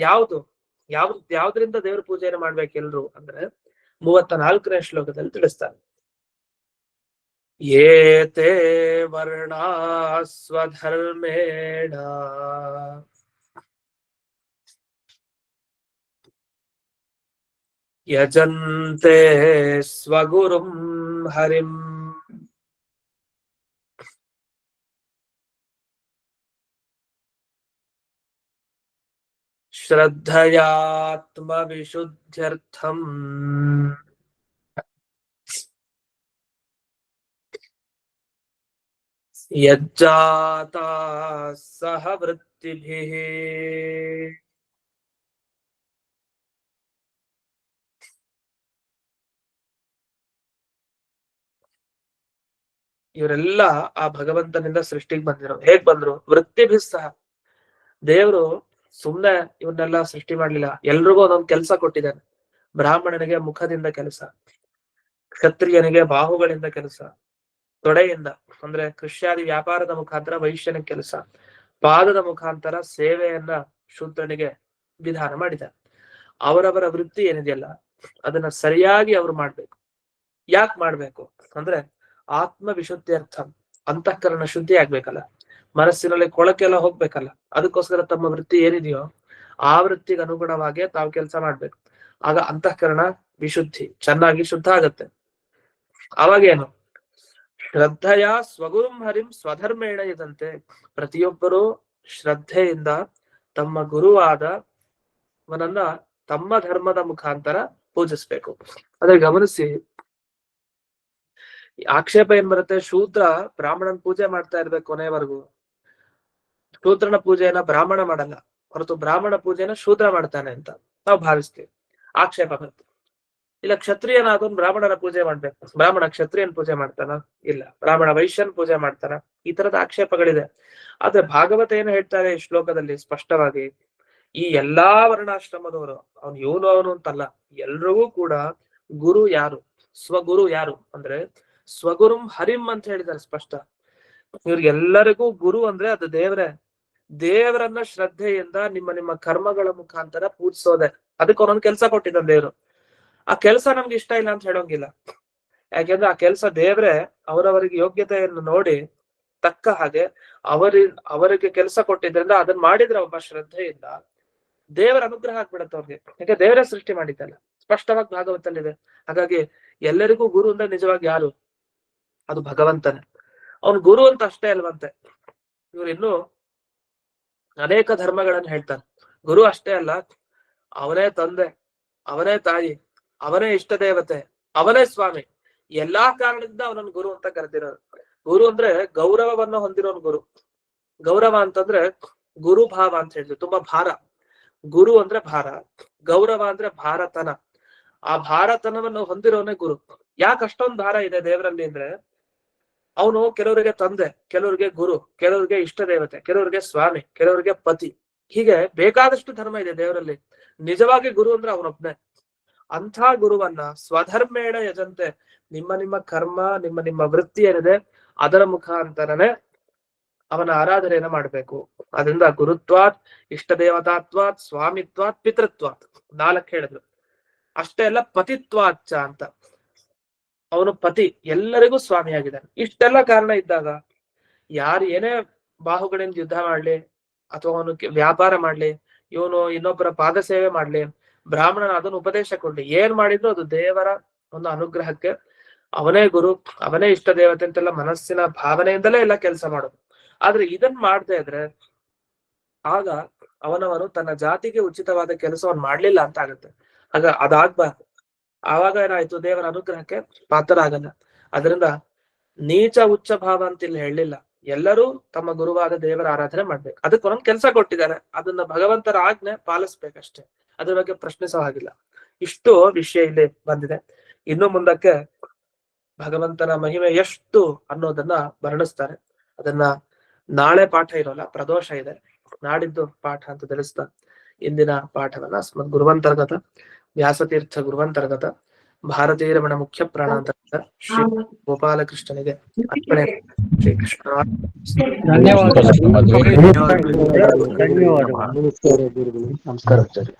ಯಾವ್ದ್ರಿಂದ ದೇವ್ರ ಪೂಜೆಯನ್ನು ಮಾಡ್ಬೇಕು ಎಲ್ರು ಅಂದ್ರೆ 34ನೇ ಶ್ಲೋಕದಲ್ಲಿ ತಿಳಿಸ್ತಾರೆ. ಏತೇ ವರ್ಣಾಸ್ವಧರ್ಮೇಣ ಯಜಂತೆ ಸ್ವಗುರುಂ ಹರಿಂ ಶ್ರದ್ಧಯಾತ್ಮ ವಿಶುದ್ಧ್ಯರ್ಥಂ ಯಜ್ಜಾತಾ ಸಹ ವೃತ್ತಿಭಿಃ ಇವರೆಲ್ಲ ಆ ಭಗವಂತನಿಂದ ಸೃಷ್ಟಿಗೆ ಬಂದಿರೋ. ಹೇಗ್ ಬಂದ್ರು? ವೃತ್ತಿಭಿ ಸಹ. ದೇವರು ಸುಮ್ನೆ ಇವನ್ನೆಲ್ಲ ಸೃಷ್ಟಿ ಮಾಡ್ಲಿಲ್ಲ, ಎಲ್ರಿಗೂ ಒಂದೊಂದು ಕೆಲಸ ಕೊಟ್ಟಿದ್ದಾನೆ. ಬ್ರಾಹ್ಮಣನಿಗೆ ಮುಖದಿಂದ ಕೆಲಸ, ಕ್ಷತ್ರಿಯನಿಗೆ ಬಾಹುಗಳಿಂದ ಕೆಲಸ, ತೊಡೆಯಿಂದ ಅಂದ್ರೆ ಕೃಷ್ಯಾದಿ ವ್ಯಾಪಾರದ ಮುಖಾಂತರ ವೈಶ್ಯನ ಕೆಲಸ, ಪಾದದ ಮುಖಾಂತರ ಸೇವೆಯನ್ನ ಶೂದ್ರನಿಗೆ ವಿಧಾನ ಮಾಡಿದ್ದಾರೆ. ಅವರವರ ವೃತ್ತಿ ಏನಿದೆಯಲ್ಲ ಅದನ್ನ ಸರಿಯಾಗಿ ಅವರು ಮಾಡ್ಬೇಕು. ಯಾಕೆ ಮಾಡ್ಬೇಕು ಅಂದ್ರೆ ಆತ್ಮ ವಿಶುದ್ಧಿ ಅಂತಃಕರಣ ಶುದ್ಧಿ ಆಗ್ಬೇಕಲ್ಲ, ಮನಸ್ಸಿನಲ್ಲಿ ಕೊಳಕೆಲ್ಲ ಹೋಗ್ಬೇಕಲ್ಲ. ಅದಕ್ಕೋಸ್ಕರ ತಮ್ಮ ವೃತ್ತಿ ಏನಿದೆಯೋ ಆ ವೃತ್ತಿಗೆ ಅನುಗುಣವಾಗಿ ತಾವು ಕೆಲಸ ಮಾಡ್ಬೇಕು. ಆಗ ಅಂತಃಕರಣ ವಿಶುದ್ಧಿ ಚೆನ್ನಾಗಿ ಶುದ್ಧ ಆಗತ್ತೆ. ಅವಾಗೇನು? ಶ್ರದ್ಧೆಯ ಸ್ವಗುರುಂ ಹರಿಂ ಸ್ವಧರ್ಮೇಣ ಇದಂತೆ. ಪ್ರತಿಯೊಬ್ಬರೂ ಶ್ರದ್ಧೆಯಿಂದ ತಮ್ಮ ಗುರುವಾದವನನ್ನ ತಮ್ಮ ಧರ್ಮದ ಮುಖಾಂತರ ಪೂಜಿಸ್ಬೇಕು. ಅದೇ ಗಮನಿಸಿ, ಆಕ್ಷೇಪ ಏನ್ ಬರುತ್ತೆ? ಶೂದ್ರ ಬ್ರಾಹ್ಮಣನ್ ಪೂಜೆ ಮಾಡ್ತಾ ಇರ್ಬೇಕು ಕೊನೆಯವರೆಗೂ. ಶೂದ್ರನ ಪೂಜೆಯನ್ನ ಬ್ರಾಹ್ಮಣ ಮಾಡಲ್ಲ, ಹೊರತು ಬ್ರಾಹ್ಮಣ ಪೂಜೆನ ಶೂದ್ರ ಮಾಡ್ತಾನೆ ಅಂತ ನಾವು ಭಾವಿಸ್ತೀವಿ. ಆಕ್ಷೇಪ ಬರುತ್ತೆ. ಇಲ್ಲ, ಕ್ಷತ್ರಿಯನಾದವನ್ ಬ್ರಾಹ್ಮಣನ ಪೂಜೆ ಮಾಡ್ಬೇಕು, ಬ್ರಾಹ್ಮಣ ಕ್ಷತ್ರಿಯನ್ ಪೂಜೆ ಮಾಡ್ತಾನ? ಇಲ್ಲ, ಬ್ರಾಹ್ಮಣ ವೈಶ್ಯನ್ ಪೂಜೆ ಮಾಡ್ತಾನ? ಈ ತರದ ಆಕ್ಷೇಪಗಳಿದೆ. ಆದ್ರೆ ಭಾಗವತ ಏನು ಹೇಳ್ತಾರೆ ಈ ಶ್ಲೋಕದಲ್ಲಿ ಸ್ಪಷ್ಟವಾಗಿ, ಈ ಎಲ್ಲಾ ವರ್ಣಾಶ್ರಮದವರು, ಅವನು ಅಂತಲ್ಲ, ಎಲ್ರಿಗೂ ಕೂಡ ಗುರು ಯಾರು? ಸ್ವಗುರು ಯಾರು ಅಂದ್ರೆ ಸ್ವಗುರುಂ ಹರಿಂ ಅಂತ ಹೇಳಿದ್ದಾರೆ ಸ್ಪಷ್ಟ. ಇವ್ರಿಗೆಲ್ಲರಿಗೂ ಗುರು ಅಂದ್ರೆ ಅದು ದೇವರೇ. ದೇವರನ್ನ ಶ್ರದ್ಧೆಯಿಂದ ನಿಮ್ಮ ನಿಮ್ಮ ಕರ್ಮಗಳ ಮುಖಾಂತರ ಪೂಜಿಸೋದೆ. ಅದಕ್ಕೆ ಒಂದೊಂದು ಕೆಲಸ ಕೊಟ್ಟಿದ್ದಾನೆ ದೇವರು. ಆ ಕೆಲಸ ನಮ್ಗೆ ಇಷ್ಟ ಇಲ್ಲ ಅಂತ ಹೇಳೋಂಗಿಲ್ಲ. ಯಾಕೆಂದ್ರೆ ಆ ಕೆಲಸ ದೇವ್ರೆ ಅವರವರಿಗೆ ಯೋಗ್ಯತೆಯನ್ನು ನೋಡಿ ತಕ್ಕ ಹಾಗೆ ಅವರಿಗೆ ಕೆಲಸ ಕೊಟ್ಟಿದ್ರಿಂದ ಅದನ್ನ ಮಾಡಿದ್ರೆ ಒಬ್ಬ ಶ್ರದ್ಧೆಯಿಂದ ದೇವರ ಅನುಗ್ರಹ ಆಗ್ಬಿಡತ್ತೆ ಅವ್ರಿಗೆ. ಯಾಕೆ? ದೇವರೇ ಸೃಷ್ಟಿ ಮಾಡಿದ್ದಲ್ಲ, ಸ್ಪಷ್ಟವಾಗಿ ಭಾಗವತಲ್ಲಿದೆ. ಹಾಗಾಗಿ ಎಲ್ಲರಿಗೂ ಗುರು ಅಂದ್ರೆ ನಿಜವಾಗಿ ಯಾರು? ಅದು ಭಗವಂತನೇ. ಅವನ್ ಗುರು ಅಂತ ಅಷ್ಟೇ ಅಲ್ವಂತೆ. ಇವ್ರು ಇನ್ನೂ ಅನೇಕ ಧರ್ಮಗಳನ್ನು ಹೇಳ್ತಾರೆ. ಗುರು ಅಷ್ಟೇ ಅಲ್ಲ, ಅವನೇ ತಂದೆ, ಅವನೇ ತಾಯಿ, ಅವನೇ ಇಷ್ಟ ದೇವತೆ, ಅವನೇ ಸ್ವಾಮಿ. ಎಲ್ಲಾ ಕಾರಣದಿಂದ ಅವನನ್ನು ಗುರು ಅಂತ ಕರೆದಿರೋರು. ಗುರು ಅಂದ್ರೆ ಗೌರವವನ್ನು ಹೊಂದಿರೋನ್ ಗುರು. ಗೌರವ ಅಂತಂದ್ರೆ ಗುರು ಭಾವ ಅಂತ ಹೇಳಿದ್ರು, ತುಂಬಾ ಭಾರ. ಗುರು ಅಂದ್ರೆ ಭಾರ, ಗೌರವ ಅಂದ್ರೆ ಭಾರತನ. ಆ ಭಾರತನವನ್ನು ಹೊಂದಿರೋನೇ ಗುರು. ಯಾಕೆ ಅಷ್ಟೊಂದು ಭಾರ ಇದೆ ದೇವರಲ್ಲಿ ಅಂದ್ರೆ, ಅವನು ಕೆಲವರಿಗೆ ತಂದೆ, ಕೆಲವರಿಗೆ ಗುರು, ಕೆಲವರಿಗೆ ಇಷ್ಟ ದೇವತೆ, ಕೆಲವರಿಗೆ ಸ್ವಾಮಿ, ಕೆಲವರಿಗೆ ಪತಿ. ಹೀಗೆ ಬೇಕಾದಷ್ಟು ಧರ್ಮ ಇದೆ ದೇವರಲ್ಲಿ. ನಿಜವಾಗಿ ಗುರು ಅಂದ್ರೆ ಅವನೊಬ್ನೇ. ಅಂಥ ಗುರುವನ್ನ ಸ್ವಧರ್ಮೇಣ ಯಜಂತೆ. ನಿಮ್ಮ ನಿಮ್ಮ ಕರ್ಮ, ನಿಮ್ಮ ನಿಮ್ಮ ವೃತ್ತಿ ಏನಿದೆ ಅದರ ಮುಖಾಂತರನೇ ಅವನ ಆರಾಧನೆಯನ್ನ ಮಾಡ್ಬೇಕು. ಅದರಿಂದ ಗುರುತ್ವಾತ್, ಇಷ್ಟ ದೇವತಾತ್ವಾತ್, ಸ್ವಾಮಿತ್ವಾತ್, ಪಿತೃತ್ವಾತ್ 4 ಹೇಳಿದ್ರು. ಅಷ್ಟೇ ಅಲ್ಲ, ಪತಿತ್ವಾಚ್ಚ ಅಂತ. ಅವನು ಪತಿ, ಎಲ್ಲರಿಗೂ ಸ್ವಾಮಿಯಾಗಿದ್ದಾನೆ. ಇಷ್ಟೆಲ್ಲ ಕಾರಣ ಇದ್ದಾಗ ಯಾರು ಏನೇ ಬಾಹುಗಳಿಂದ ಯುದ್ಧ ಮಾಡ್ಲಿ, ಅಥವಾ ಅವನು ವ್ಯಾಪಾರ ಮಾಡ್ಲಿ, ಇವನು ಇನ್ನೊಬ್ಬರ ಪಾದ ಸೇವೆ ಮಾಡ್ಲಿ, ಬ್ರಾಹ್ಮಣನ ಅದನ್ನು ಉಪದೇಶ ಕೊಡ್ಲಿ, ಏನ್ ಮಾಡಿದ್ರು ಅದು ದೇವರ ಒಂದು ಅನುಗ್ರಹಕ್ಕೆ. ಅವನೇ ಗುರು, ಅವನೇ ಇಷ್ಟ ದೇವತೆ ಅಂತೆಲ್ಲ ಮನಸ್ಸಿನ ಭಾವನೆಯಿಂದಲೇ ಎಲ್ಲ ಕೆಲಸ ಮಾಡೋದು. ಆದ್ರೆ ಇದನ್ ಮಾಡದೇ ಇದ್ರೆ ಆಗ ಅವನವನು ತನ್ನ ಜಾತಿಗೆ ಉಚಿತವಾದ ಕೆಲಸವನ್ನು ಮಾಡ್ಲಿಲ್ಲ ಅಂತ ಆಗುತ್ತೆ. ಆಗ ಅದಾಗ್ಬಾರ್ದು. ಆವಾಗ ಏನಾಯ್ತು? ದೇವರ ಅನುಗ್ರಹಕ್ಕೆ ಪಾತ್ರರಾಗಲ್ಲ. ಅದರಿಂದ ನೀಚ ಉಚ್ಚ ಭಾವ ಅಂತ ಇಲ್ಲಿ ಹೇಳಲಿಲ್ಲ. ಎಲ್ಲರೂ ತಮ್ಮ ಗುರುವಾದ ದೇವರ ಆರಾಧನೆ ಮಾಡ್ಬೇಕು. ಅದಕ್ಕೆ ಒಂದೊಂದು ಕೆಲಸ ಕೊಟ್ಟಿದ್ದಾರೆ, ಅದನ್ನ ಭಗವಂತರ ಆಜ್ಞೆ ಪಾಲಿಸ್ಬೇಕಷ್ಟೇ. ಅದ್ರ ಬಗ್ಗೆ ಪ್ರಶ್ನಿಸೋ ಹಾಗಿಲ್ಲ. ಇಷ್ಟು ವಿಷಯ ಇಲ್ಲಿ ಬಂದಿದೆ. ಇನ್ನು ಮುಂದಕ್ಕೆ ಭಗವಂತನ ಮಹಿಮೆ ಎಷ್ಟು ಅನ್ನೋದನ್ನ ವರ್ಣಿಸ್ತಾರೆ. ಅದನ್ನ ನಾಳೆ ಪಾಠ ಇರೋಲ್ಲ, ಪ್ರದೋಷ ಇದೆ, ನಾಡಿದ್ದು ಪಾಠ ಅಂತ ತಿಳಿಸ್ತಾ ಇಂದಿನ ಪಾಠವನ್ನ ಸ್ಮತ್ ಗುರುವಂತರ್ಗತ ವ್ಯಾಸತೀರ್ಥ ಗುರುವಂತರ್ಗತ ಭಾರತೀಯ ರಮಣ ಮುಖ್ಯ ಪ್ರಾಣಾಂತರ್ಗತ ಶ್ರೀ ಗೋಪಾಲಕೃಷ್ಣನಿಗೆ ಅರ್ಪಣೆ. ಶ್ರೀಕೃಷ್ಣ ಧನ್ಯವಾದ. ಧನ್ಯವಾದಗಳು. ಧನ್ಯವಾದ. ನಮಸ್ಕಾರ ಗುರುಗಳು. ನಮಸ್ಕಾರ ಆಚಾರ್ಯ.